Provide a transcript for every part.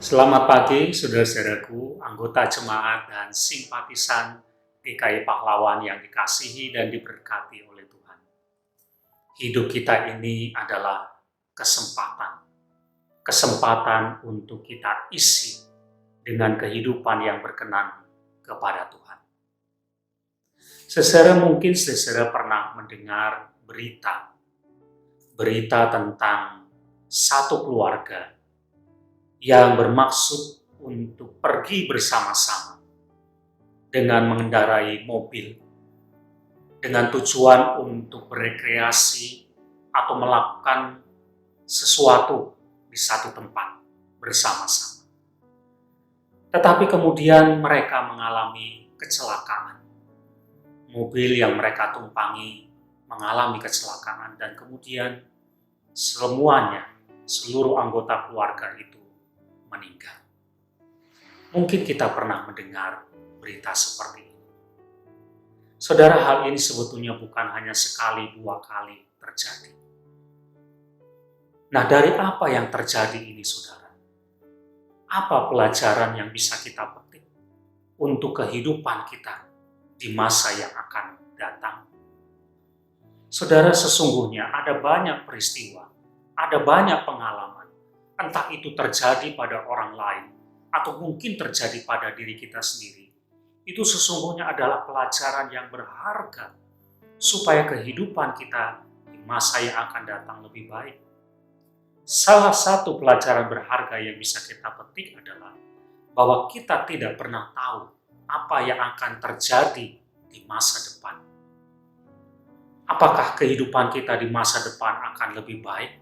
Selamat pagi, saudara-saudaraku, anggota jemaat dan simpatisan GKI Pahlawan yang dikasihi dan diberkati oleh Tuhan. Hidup kita ini adalah kesempatan. Kesempatan untuk kita isi dengan kehidupan yang berkenan kepada Tuhan. Mungkin saudara pernah mendengar berita tentang satu keluarga yang bermaksud untuk pergi bersama-sama dengan mengendarai mobil dengan tujuan untuk berekreasi atau melakukan sesuatu di satu tempat bersama-sama. Tetapi kemudian mereka mengalami kecelakaan. Mobil yang mereka tumpangi mengalami kecelakaan dan kemudian seluruh anggota keluarga itu meninggal. Mungkin kita pernah mendengar berita seperti ini. Saudara, hal ini sebetulnya bukan hanya sekali dua kali terjadi. Nah, dari apa yang terjadi ini, saudara? Apa pelajaran yang bisa kita petik untuk kehidupan kita di masa yang akan datang? Saudara, sesungguhnya ada banyak peristiwa, ada banyak pengalaman, entah itu terjadi pada orang lain atau mungkin terjadi pada diri kita sendiri. Itu sesungguhnya adalah pelajaran yang berharga supaya kehidupan kita di masa yang akan datang lebih baik. Salah satu pelajaran berharga yang bisa kita petik adalah bahwa kita tidak pernah tahu apa yang akan terjadi di masa depan. Apakah kehidupan kita di masa depan akan lebih baik,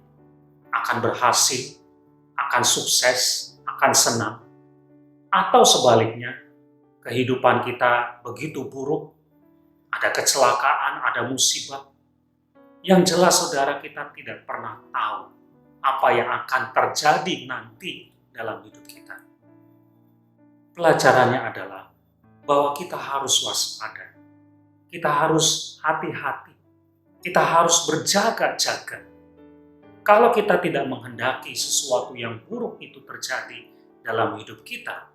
akan berhasil, akan sukses, akan senang, atau sebaliknya, kehidupan kita begitu buruk, ada kecelakaan, ada musibah. Yang jelas, saudara, kita tidak pernah tahu apa yang akan terjadi nanti dalam hidup kita. Pelajarannya adalah bahwa kita harus waspada, kita harus hati-hati, kita harus berjaga-jaga. Kalau kita tidak menghendaki sesuatu yang buruk itu terjadi dalam hidup kita,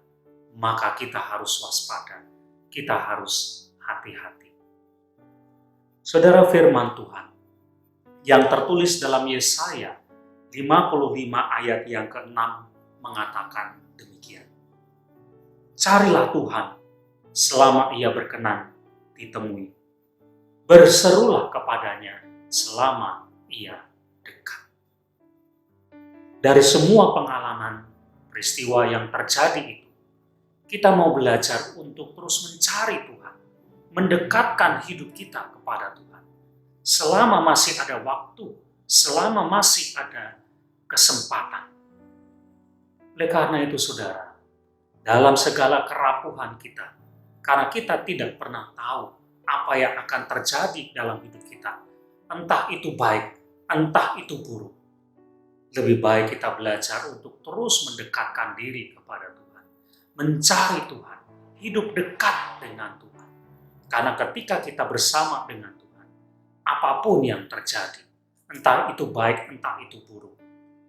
maka kita harus waspada, kita harus hati-hati. Saudara, firman Tuhan yang tertulis dalam Yesaya 55 ayat yang ke-6 mengatakan demikian. Carilah Tuhan selama Ia berkenan ditemui. Berserulah kepadanya selama Ia dekat. Dari semua pengalaman peristiwa yang terjadi itu, kita mau belajar untuk terus mencari Tuhan, mendekatkan hidup kita kepada Tuhan. Selama masih ada waktu, selama masih ada kesempatan. Oleh karena itu, saudara, dalam segala kerapuhan kita, karena kita tidak pernah tahu apa yang akan terjadi dalam hidup kita, entah itu baik, entah itu buruk, lebih baik kita belajar untuk terus mendekatkan diri kepada Tuhan, mencari Tuhan, hidup dekat dengan Tuhan. Karena ketika kita bersama dengan Tuhan, apapun yang terjadi, entah itu baik, entah itu buruk,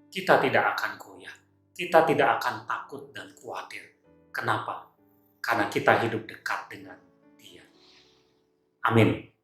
kita tidak akan goyah, kita tidak akan takut dan khawatir. Kenapa? Karena kita hidup dekat dengan Dia. Amin.